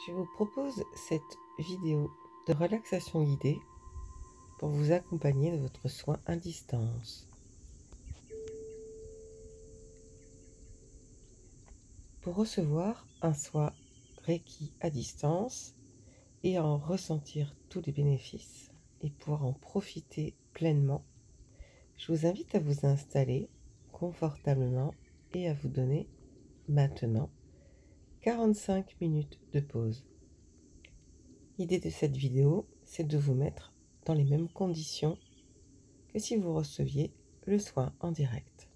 Je vous propose cette vidéo de relaxation guidée pour vous accompagner de votre soin à distance. Pour recevoir un soin Reiki à distance et en ressentir tous les bénéfices et pouvoir en profiter pleinement, je vous invite à vous installer confortablement et à vous donner maintenant 45 minutes de pause. L'idée de cette vidéo, c'est de vous mettre dans les mêmes conditions que si vous receviez le soin en direct.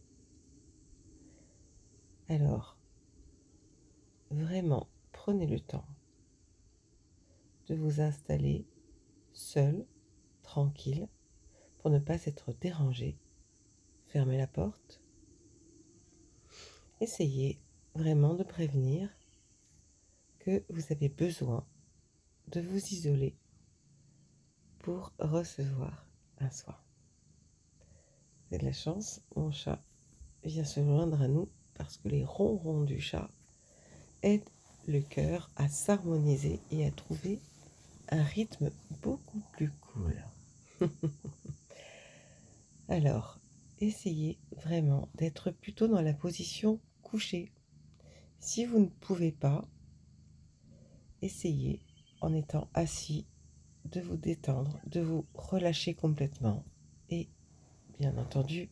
Alors, vraiment, prenez le temps de vous installer seul, tranquille, pour ne pas être dérangé. Fermez la porte. Essayez vraiment de prévenir que vous avez besoin de vous isoler pour recevoir un soin. Vous avez de la chance, mon chat vient se joindre à nous parce que les ronrons du chat aident le cœur à s'harmoniser et à trouver un rythme beaucoup plus cool. Alors, essayez vraiment d'être plutôt dans la position couchée. Si vous ne pouvez pas, essayez en étant assis de vous détendre, de vous relâcher complètement et bien entendu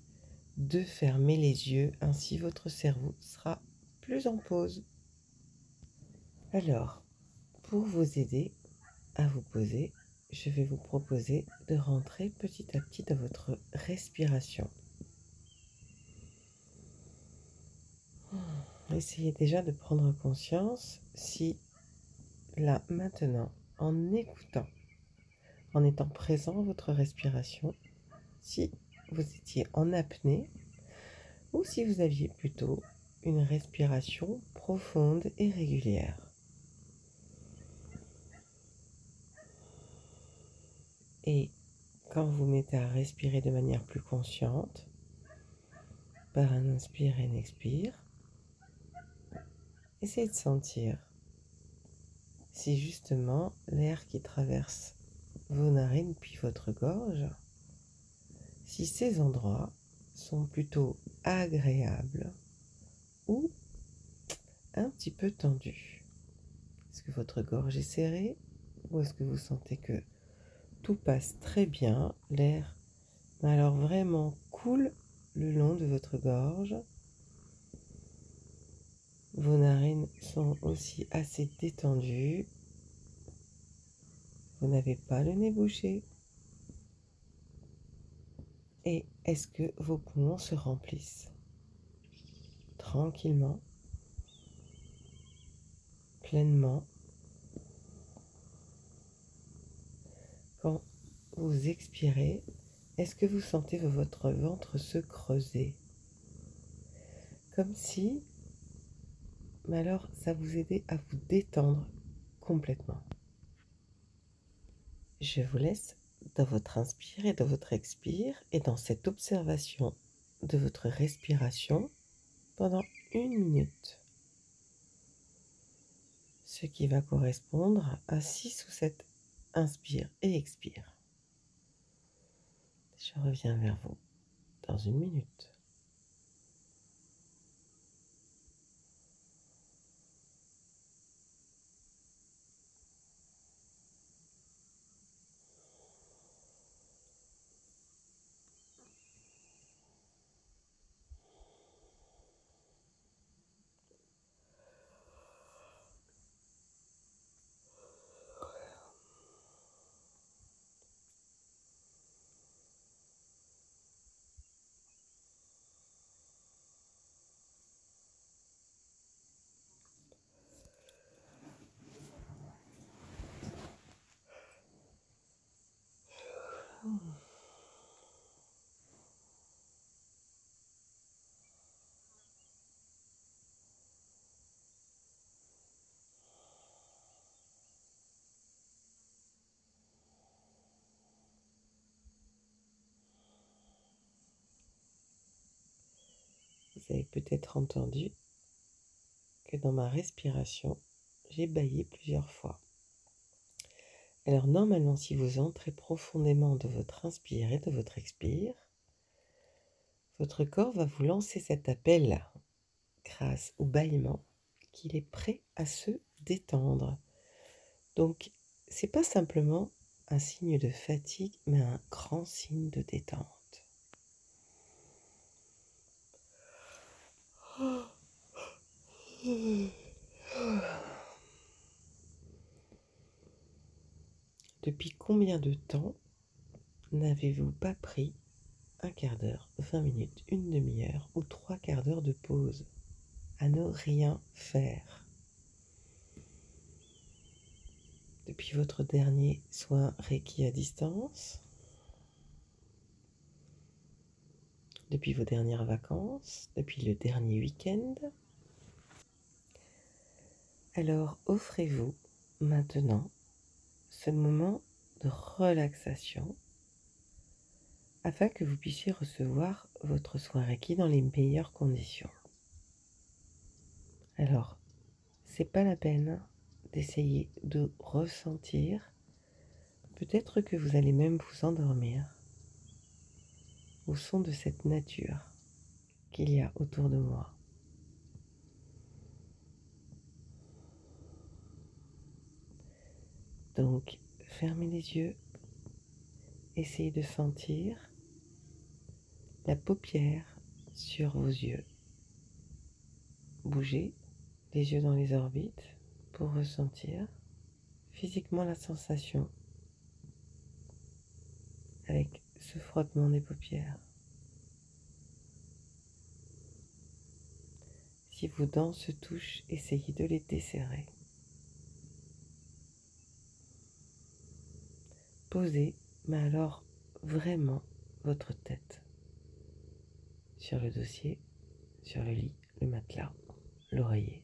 de fermer les yeux, ainsi votre cerveau sera plus en pause. Alors, pour vous aider à vous poser, je vais vous proposer de rentrer petit à petit dans votre respiration. Essayez déjà de prendre conscience si, là, maintenant, en écoutant, en étant présent à votre respiration, si vous étiez en apnée ou si vous aviez plutôt une respiration profonde et régulière. Et quand vous mettez à respirer de manière plus consciente, par un inspire et un expire, essayez de sentir si justement l'air qui traverse vos narines puis votre gorge, si ces endroits sont plutôt agréables ou un petit peu tendus. Est-ce que votre gorge est serrée ou est-ce que vous sentez que tout passe très bien, l'air alors vraiment coule le long de votre gorge. Vos narines sont aussi assez détendues. Vous n'avez pas le nez bouché. Et est-ce que vos poumons se remplissent tranquillement, pleinement? Quand vous expirez, est-ce que vous sentez votre ventre se creuser? Comme si, mais alors, ça vous aidait à vous détendre complètement. Je vous laisse dans votre inspire et dans votre expire et dans cette observation de votre respiration pendant 1 minute. Ce qui va correspondre à 6 ou 7 inspire et expire. Je reviens vers vous dans 1 minute. Vous avez peut-être entendu que dans ma respiration, j'ai bâillé plusieurs fois. Alors normalement, si vous entrez profondément de votre inspire et de votre expire, votre corps va vous lancer cet appel grâce au bâillement qu'il est prêt à se détendre. Donc, c'est pas simplement un signe de fatigue, mais un grand signe de détente. Depuis combien de temps n'avez-vous pas pris un quart d'heure, 20 minutes, une demi-heure ou 3/4 d'heure de pause à ne rien faire? Depuis votre dernier soin Reiki à distance? Depuis vos dernières vacances? Depuis le dernier week-end? Alors offrez-vous maintenant ce moment de relaxation afin que vous puissiez recevoir votre soin Reiki dans les meilleures conditions. Alors, c'est pas la peine d'essayer de ressentir. Peut-être que vous allez même vous endormir au son de cette nature qu'il y a autour de moi. Donc, fermez les yeux, essayez de sentir la paupière sur vos yeux. Bougez les yeux dans les orbites pour ressentir physiquement la sensation avec ce frottement des paupières. Si vos dents se touchent, essayez de les desserrer. Posez, mais alors vraiment votre tête sur le dossier, sur le lit, le matelas, l'oreiller.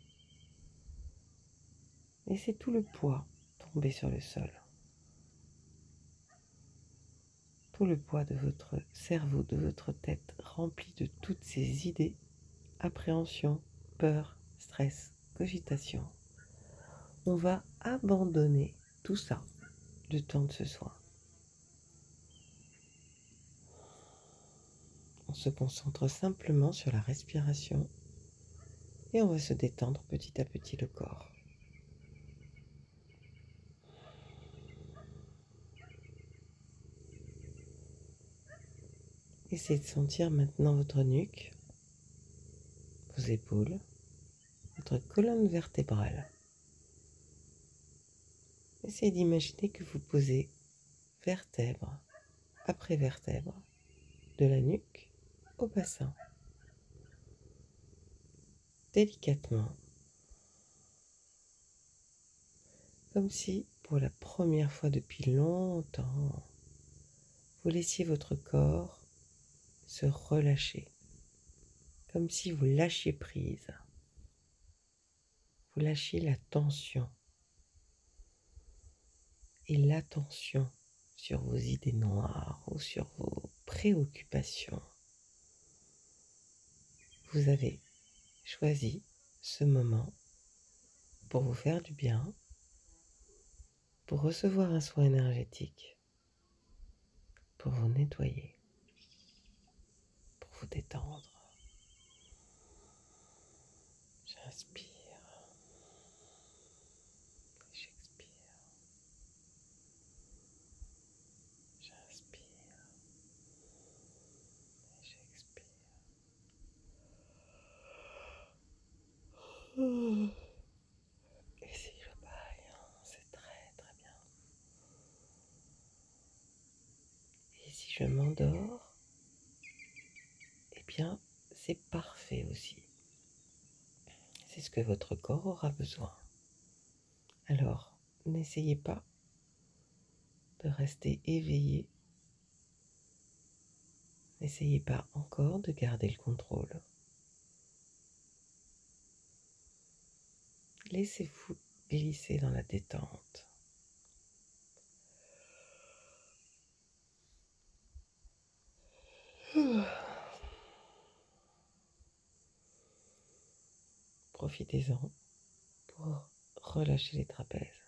Laissez tout le poids tomber sur le sol. Tout le poids de votre cerveau, de votre tête, rempli de toutes ces idées, appréhension, peur, stress, cogitation. On va abandonner tout ça le temps de ce soin. On se concentre simplement sur la respiration et on va se détendre petit à petit le corps. Essayez de sentir maintenant votre nuque, vos épaules, votre colonne vertébrale. Essayez d'imaginer que vous posez vertèbre après vertèbre, de la nuque au bassin, délicatement, comme si pour la première fois depuis longtemps, vous laissiez votre corps se relâcher, comme si vous lâchiez prise, vous lâchiez la tension et l'attention sur vos idées noires ou sur vos préoccupations. Vous avez choisi ce moment pour vous faire du bien, pour recevoir un soin énergétique, pour vous nettoyer, pour vous détendre. J'inspire, j'expire, j'inspire, j'expire. Et si je baille, c'est très très bien. Et si je m'endors, eh bien c'est parfait aussi. C'est ce que votre corps aura besoin. Alors, n'essayez pas de rester éveillé. N'essayez pas encore de garder le contrôle. Laissez-vous glisser dans la détente. Profitez-en pour relâchez les trapèzes,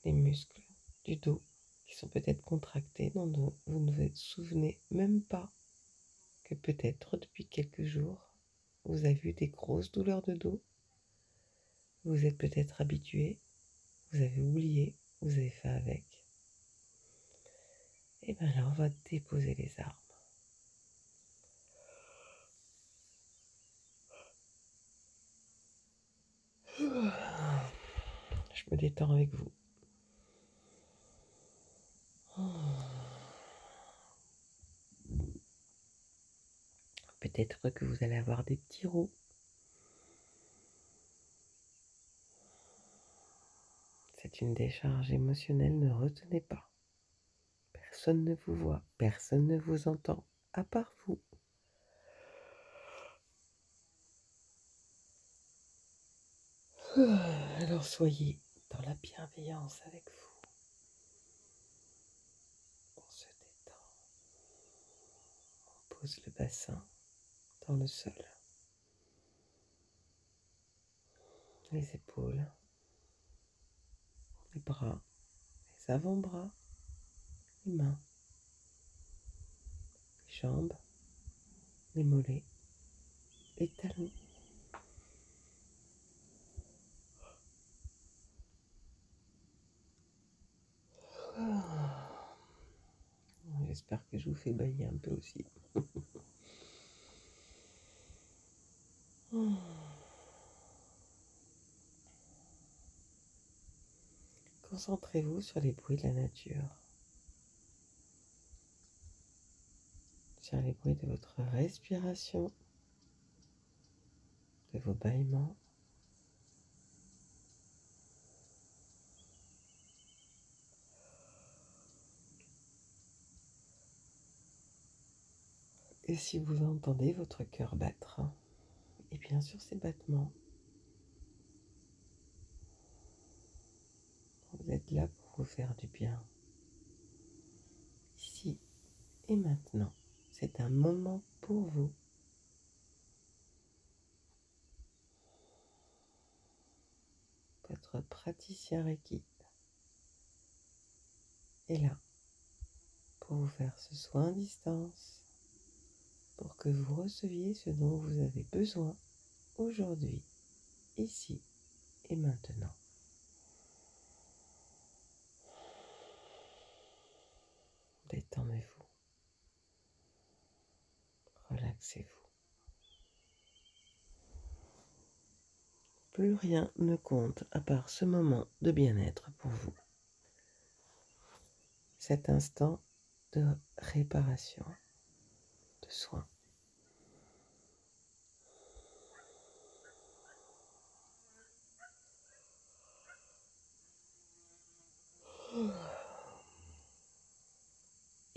les muscles du dos qui sont peut-être contractés, dont vous ne vous souvenez même pas que peut-être depuis quelques jours, vous avez eu des grosses douleurs de dos. Vous êtes peut-être habitué, vous avez oublié, vous avez fait avec. Et bien là, on va déposer les armes. Je me détends avec vous. Peut-être que vous allez avoir des petits roux. C'est une décharge émotionnelle, ne retenez pas. Personne ne vous voit, personne ne vous entend, à part vous. Alors soyez dans la bienveillance avec vous. On se détend. On pose le bassin dans le sol. Les épaules, les bras, les avant-bras, les mains, les jambes, les mollets, les talons. J'espère que je vous fais bailler un peu aussi. Concentrez-vous sur les bruits de la nature, sur les bruits de votre respiration, de vos bâillements. Et si vous entendez votre cœur battre, et bien sûr ces battements, vous êtes là pour vous faire du bien. Ici et maintenant, c'est un moment pour vous. Votre praticien Reiki est là pour vous faire ce soin à distance, pour que vous receviez ce dont vous avez besoin aujourd'hui, ici et maintenant. Détendez-vous, relaxez-vous. Plus rien ne compte à part ce moment de bien-être pour vous. Cet instant de réparation, de soin.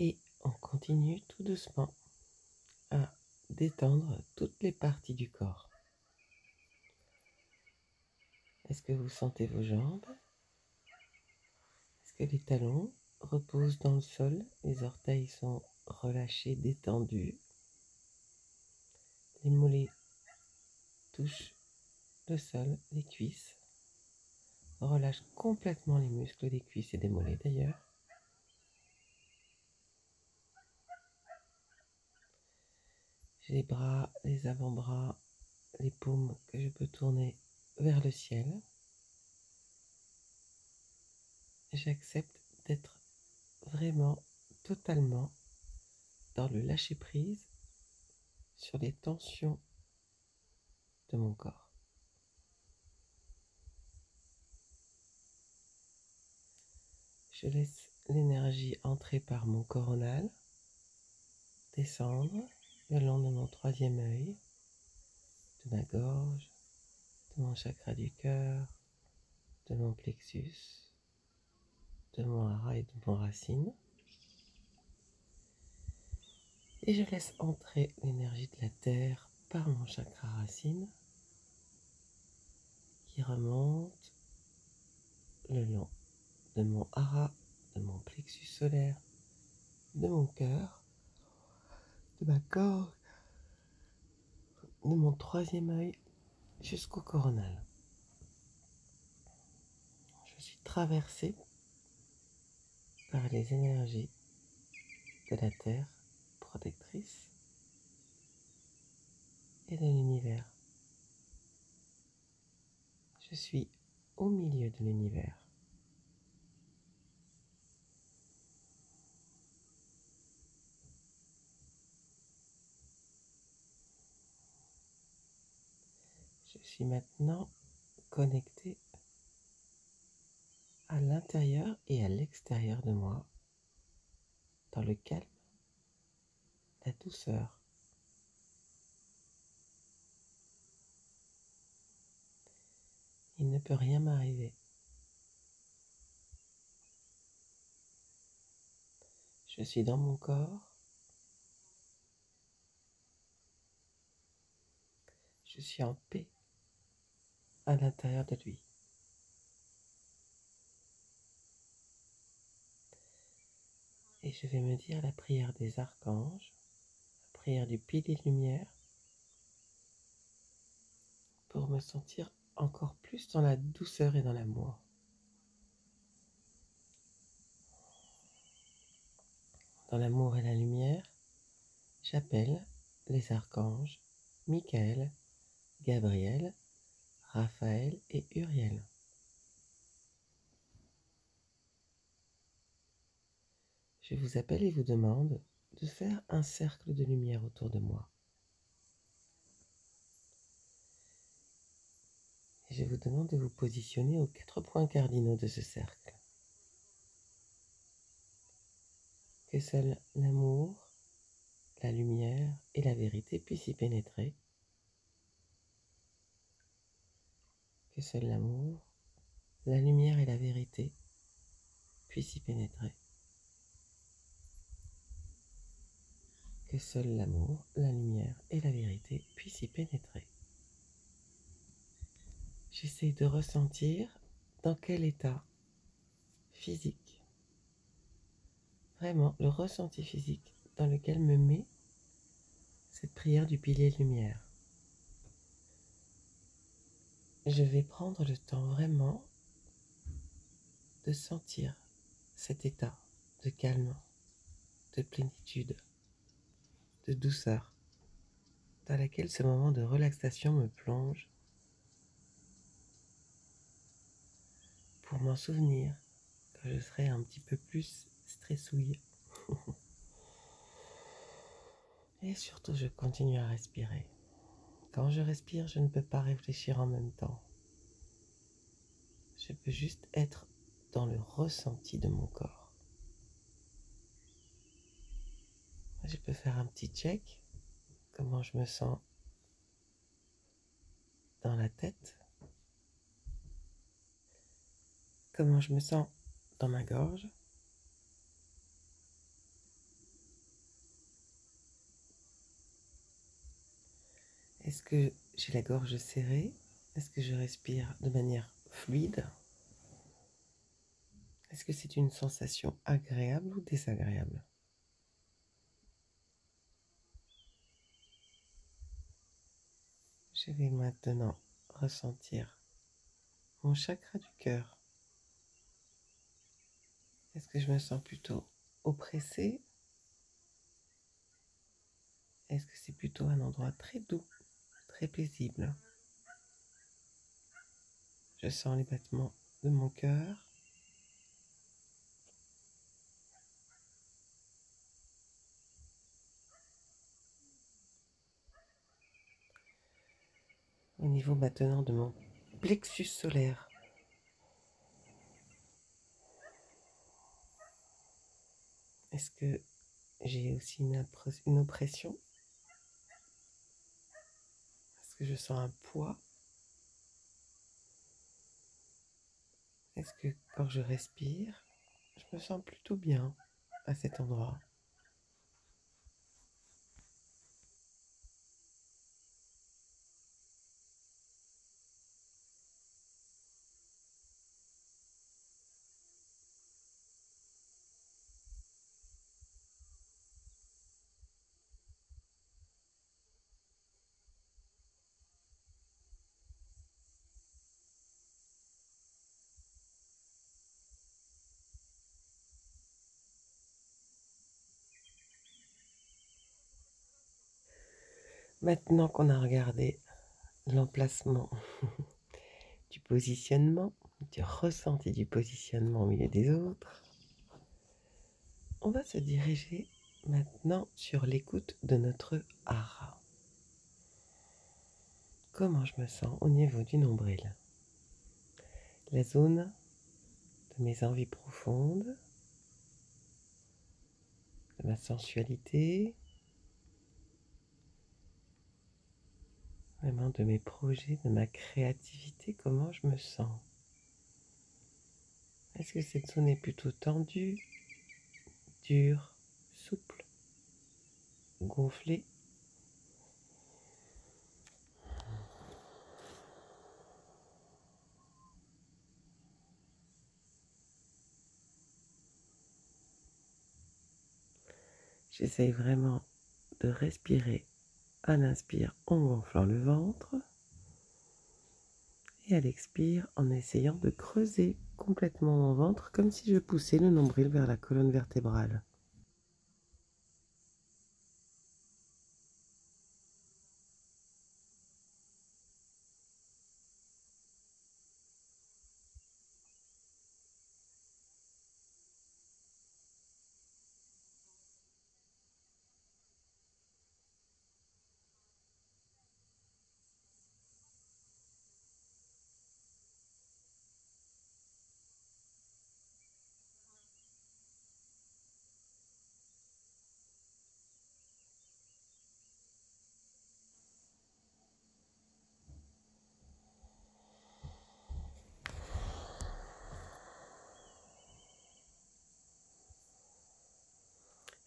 Et on continue tout doucement à détendre toutes les parties du corps. Est-ce que vous sentez vos jambes? Est-ce que les talons reposent dans le sol? Les orteils sont relâchés, détendus. Les mollets touchent le sol, les cuisses. On relâche complètement les muscles des cuisses et des mollets d'ailleurs. J'ai les bras, les avant-bras, les paumes que je peux tourner vers le ciel. J'accepte d'être vraiment, totalement dans le lâcher-prise sur les tensions de mon corps. Je laisse l'énergie entrer par mon coronal, descendre le long de mon troisième œil, de ma gorge, de mon chakra du cœur, de mon plexus, de mon hara et de mon racine. Et je laisse entrer l'énergie de la terre par mon chakra racine qui remonte le long de mon hara, de mon plexus solaire, de mon cœur, de ma gorge, de mon troisième œil jusqu'au coronal. traversé par les énergies de la Terre protectrice et de l'univers. Je suis au milieu de l'univers. Je suis maintenant connecté à l'intérieur et à l'extérieur de moi, dans le calme, la douceur. Il ne peut rien m'arriver. Je suis dans mon corps. Je suis en paix à l'intérieur de lui. Et je vais me dire la prière des archanges, la prière du pilier de lumière, pour me sentir encore plus dans la douceur et dans l'amour. Dans l'amour et la lumière, j'appelle les archanges Michael, Gabriel, Raphaël et Uriel. Je vous appelle et vous demande de faire un cercle de lumière autour de moi. Et je vous demande de vous positionner aux 4 points cardinaux de ce cercle. Que seul l'amour, la lumière et la vérité puissent y pénétrer. Que seul l'amour, la lumière et la vérité puissent y pénétrer. Que seul l'amour, la lumière et la vérité puissent y pénétrer. J'essaie de ressentir dans quel état physique, vraiment le ressenti physique dans lequel me met cette prière du pilier de lumière. Je vais prendre le temps vraiment de sentir cet état de calme, de plénitude, de douceur, dans laquelle ce moment de relaxation me plonge pour m'en souvenir quand je serai un petit peu plus stressouille. Et surtout, je continue à respirer. Quand je respire, je ne peux pas réfléchir en même temps. Je peux juste être dans le ressenti de mon corps. Je peux faire un petit check, comment je me sens dans la tête, comment je me sens dans ma gorge. Est-ce que j'ai la gorge serrée? Est-ce que je respire de manière fluide? Est-ce que c'est une sensation agréable ou désagréable? Je vais maintenant ressentir mon chakra du cœur. Est-ce que je me sens plutôt oppressée? Est-ce que c'est plutôt un endroit très doux, très paisible? Je sens les battements de mon cœur. Au niveau maintenant de mon plexus solaire. Est-ce que j'ai aussi une oppression? Est-ce que je sens un poids? Est-ce que quand je respire, je me sens plutôt bien à cet endroit? Maintenant qu'on a regardé l'emplacement du positionnement, du ressenti du positionnement au milieu des autres, on va se diriger maintenant sur l'écoute de notre hara. Comment je me sens au niveau du nombril? La zone de mes envies profondes, de ma sensualité, vraiment de mes projets, de ma créativité, comment je me sens? Est-ce que cette zone est plutôt tendue, dure, souple, gonflée? J'essaye vraiment de respirer à l'inspire en gonflant le ventre et à l'expire en essayant de creuser complètement mon ventre comme si je poussais le nombril vers la colonne vertébrale.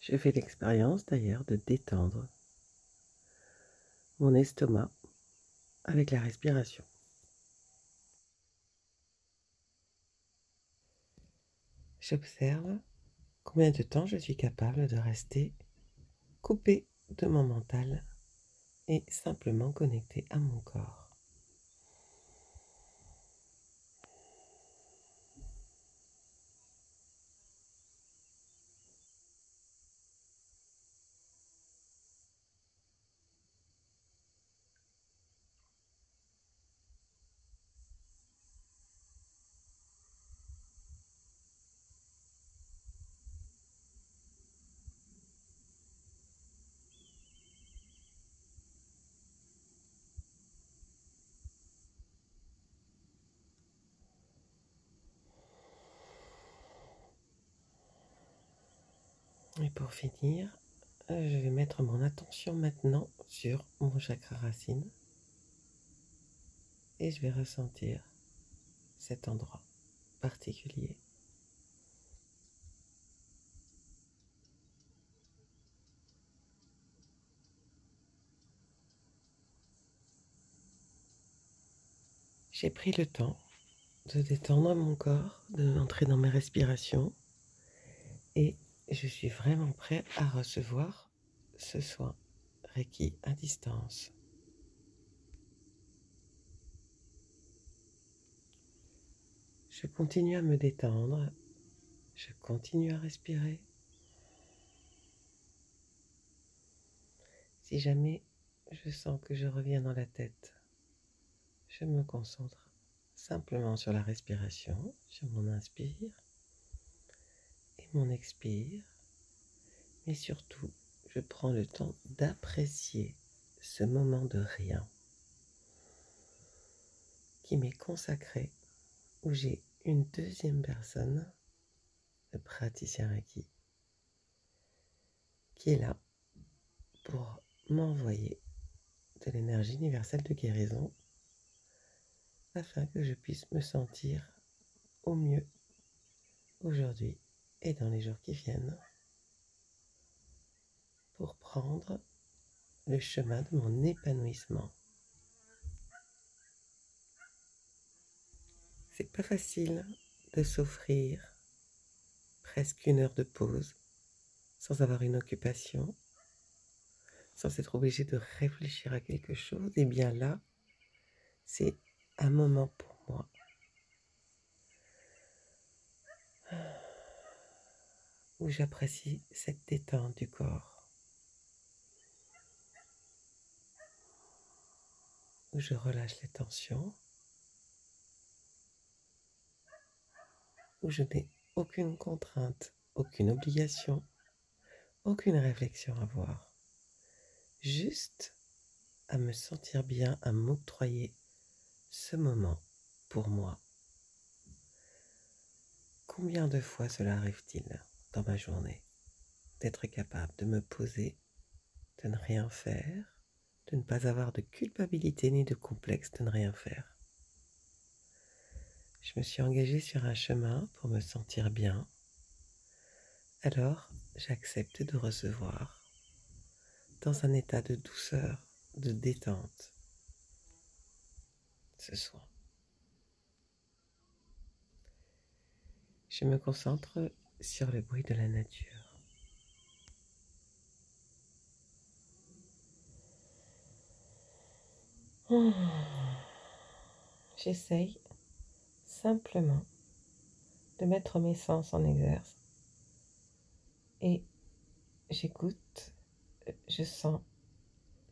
Je fais l'expérience d'ailleurs de détendre mon estomac avec la respiration. J'observe combien de temps je suis capable de rester coupé de mon mental et simplement connecté à mon corps. Et pour finir, je vais mettre mon attention maintenant sur mon chakra racine et je vais ressentir cet endroit particulier. J'ai pris le temps de détendre mon corps, de entrer dans mes respirations et je suis vraiment prêt à recevoir ce soin Reiki à distance. Je continue à me détendre, je continue à respirer. Si jamais je sens que je reviens dans la tête, je me concentre simplement sur la respiration, sur mon inspire et mon expire, mais surtout, je prends le temps d'apprécier ce moment de rien qui m'est consacré, où j'ai une deuxième personne, le praticien Reiki, qui est là pour m'envoyer de l'énergie universelle de guérison afin que je puisse me sentir au mieux aujourd'hui et dans les jours qui viennent pour prendre le chemin de mon épanouissement. C'est pas facile de s'offrir presque une heure de pause sans avoir une occupation, sans être obligé de réfléchir à quelque chose. Et bien là, c'est un moment pour moi où j'apprécie cette détente du corps. où je relâche les tensions, où je n'ai aucune contrainte, aucune obligation, aucune réflexion à avoir. Juste à me sentir bien, à m'octroyer ce moment pour moi. Combien de fois cela arrive-t-il dans ma journée d'être capable de me poser, de ne rien faire, de ne pas avoir de culpabilité ni de complexe de ne rien faire. Je me suis engagée sur un chemin pour me sentir bien. Alors, j'accepte de recevoir dans un état de douceur, de détente, ce soin. Je me concentre sur le bruit de la nature. J'essaye simplement de mettre mes sens en exerce et j'écoute, je sens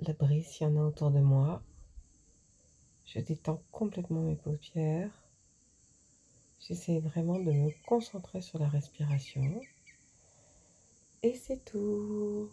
la brise s'il y en a autour de moi. Je détends complètement mes paupières. J'essaie vraiment de me concentrer sur la respiration. Et c'est tout.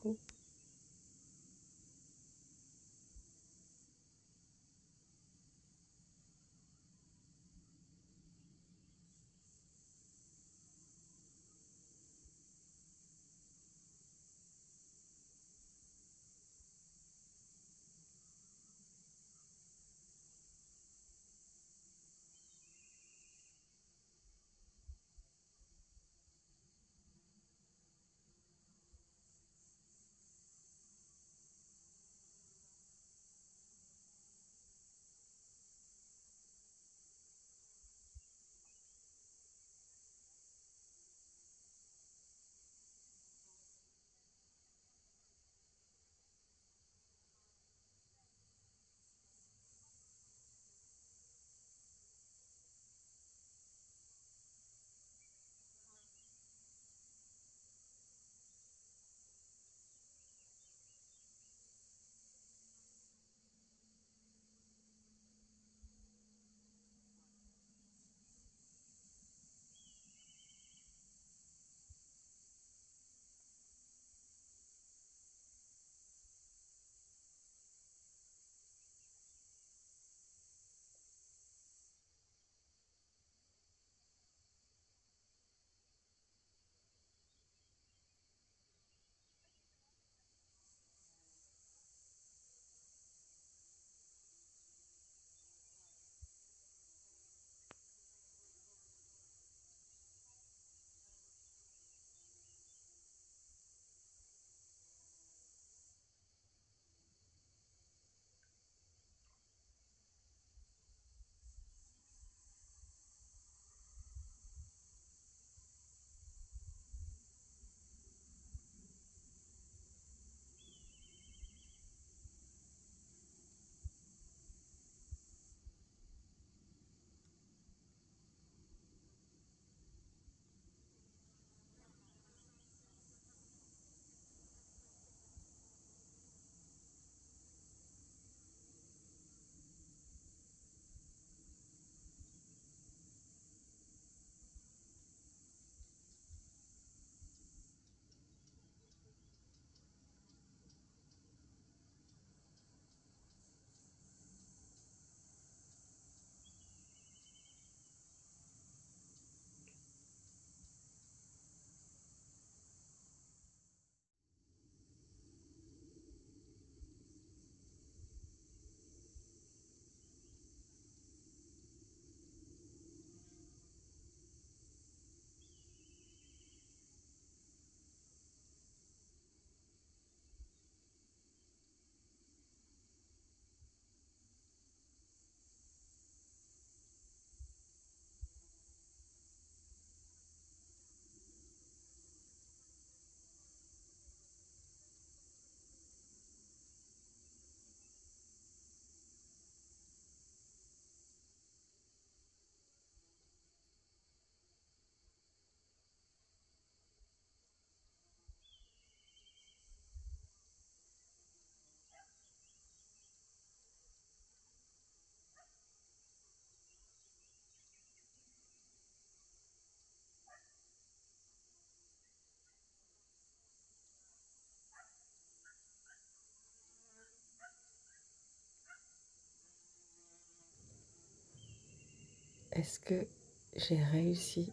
Est-ce que j'ai réussi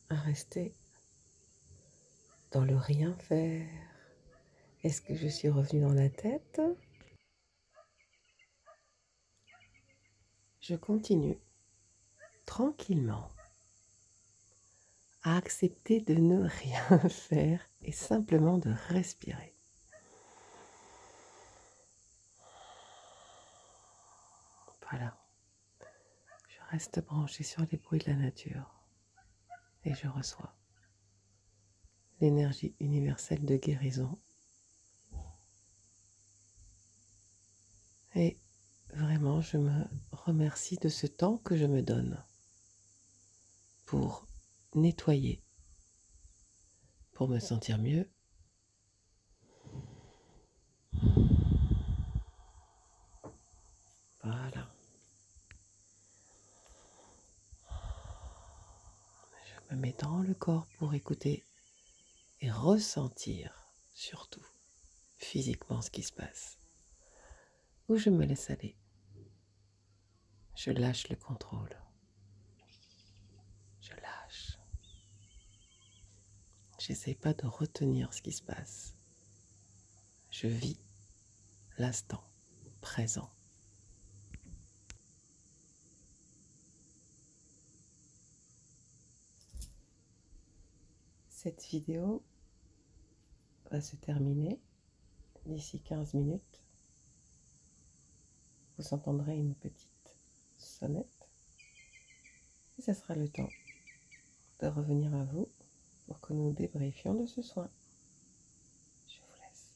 à rester dans le rien faire? Est-ce que je suis revenue dans la tête? Je continue tranquillement à accepter de ne rien faire et simplement de respirer. Voilà. Je reste branchée sur les bruits de la nature et je reçois l'énergie universelle de guérison. Et vraiment, je me remercie de ce temps que je me donne pour nettoyer, pour me sentir mieux. Voilà. Je me mets dans le corps pour écouter et ressentir, surtout physiquement, ce qui se passe. Ou je me laisse aller. Je lâche le contrôle. Je lâche. J'essaie pas de retenir ce qui se passe. Je vis l'instant présent. Cette vidéo va se terminer d'ici 15 minutes. Vous entendrez une petite sonnette. Et ce sera le temps de revenir à vous pour que nous débriefions de ce soin. Je vous laisse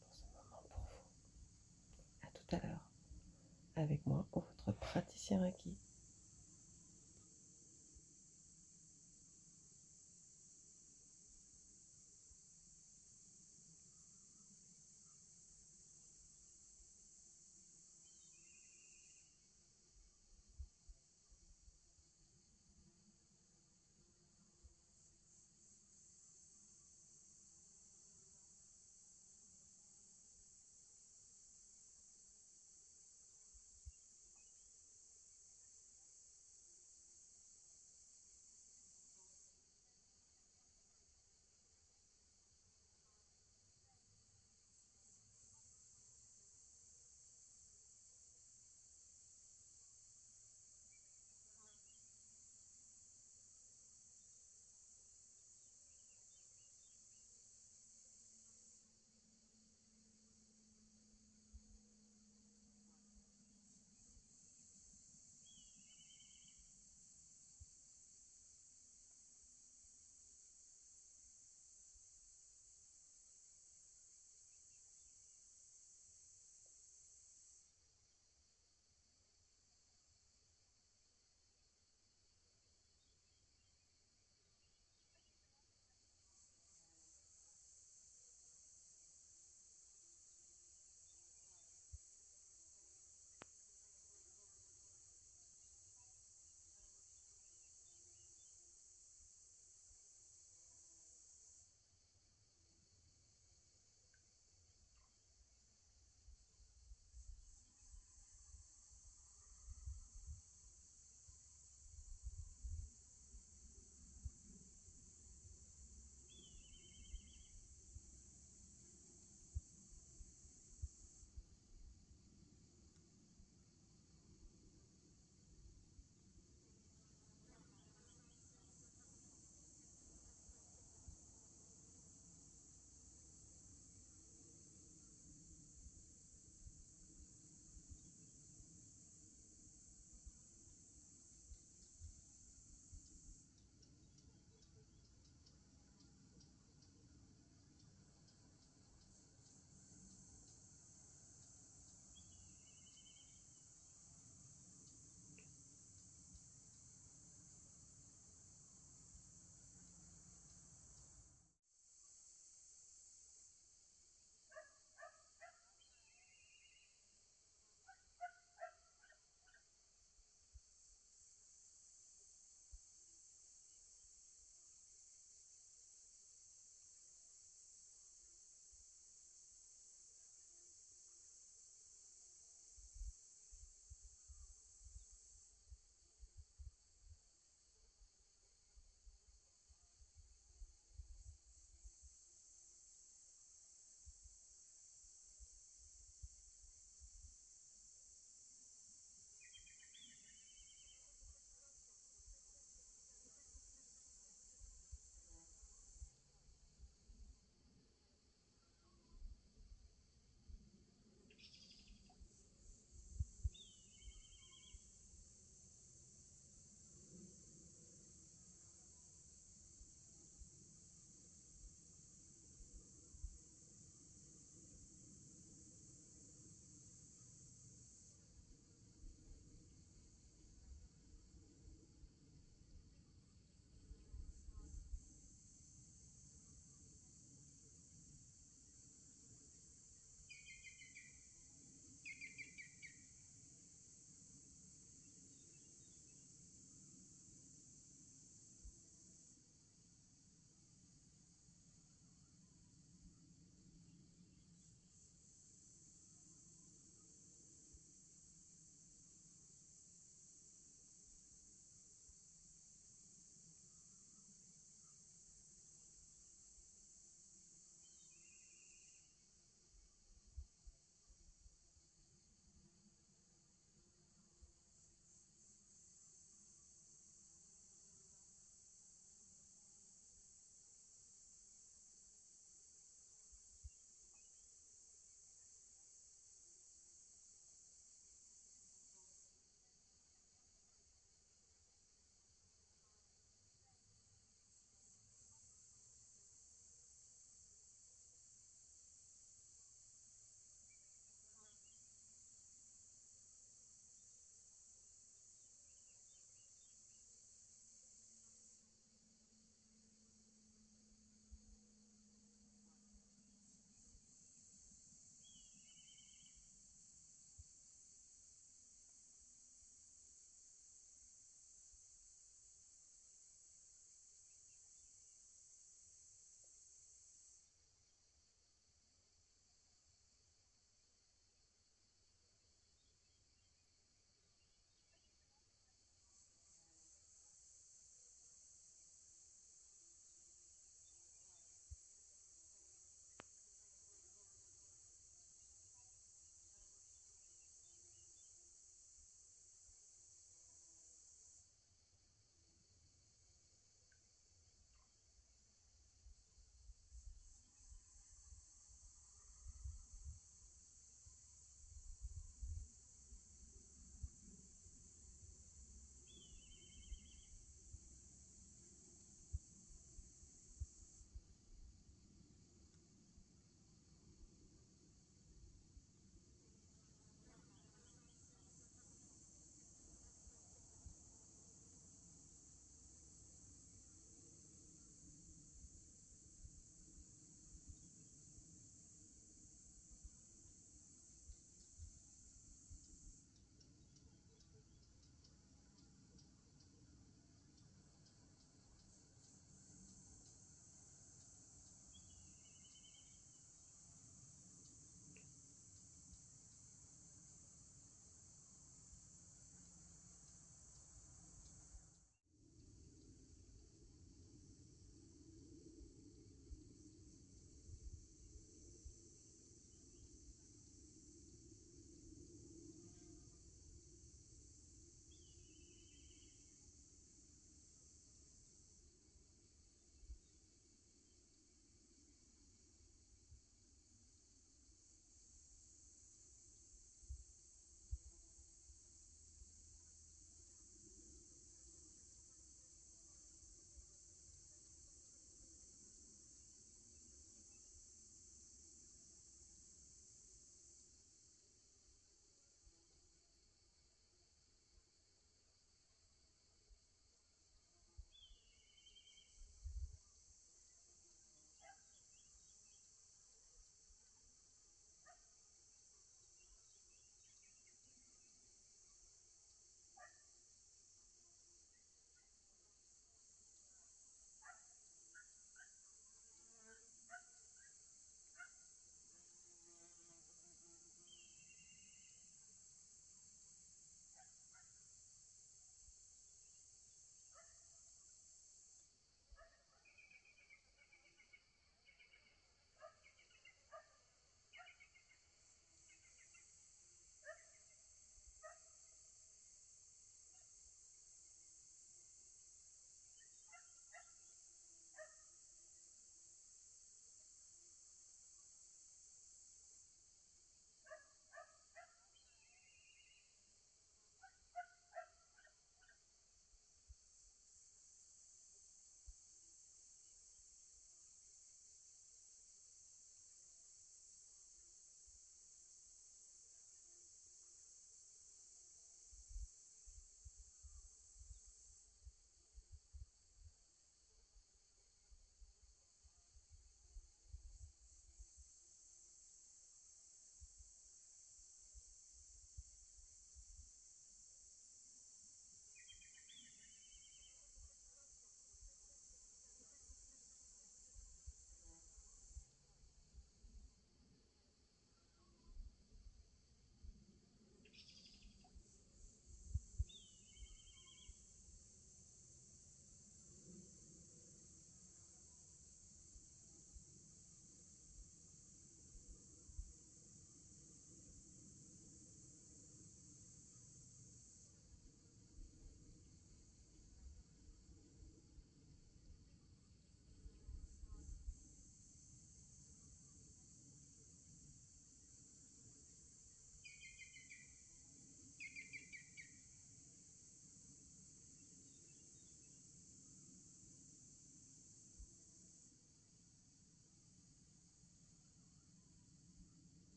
pour ce moment pour vous. À tout à l'heure avec moi ou votre praticien Reiki.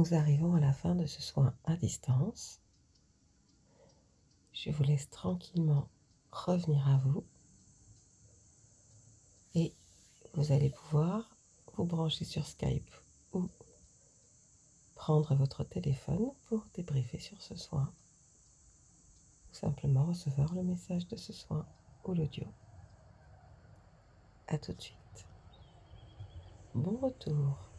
nous arrivons à la fin de ce soin à distance. Je vous laisse tranquillement revenir à vous et vous allez pouvoir vous brancher sur Skype ou prendre votre téléphone pour débriefer sur ce soin ou simplement recevoir le message de ce soin ou l'audio. À tout de suite. Bon retour.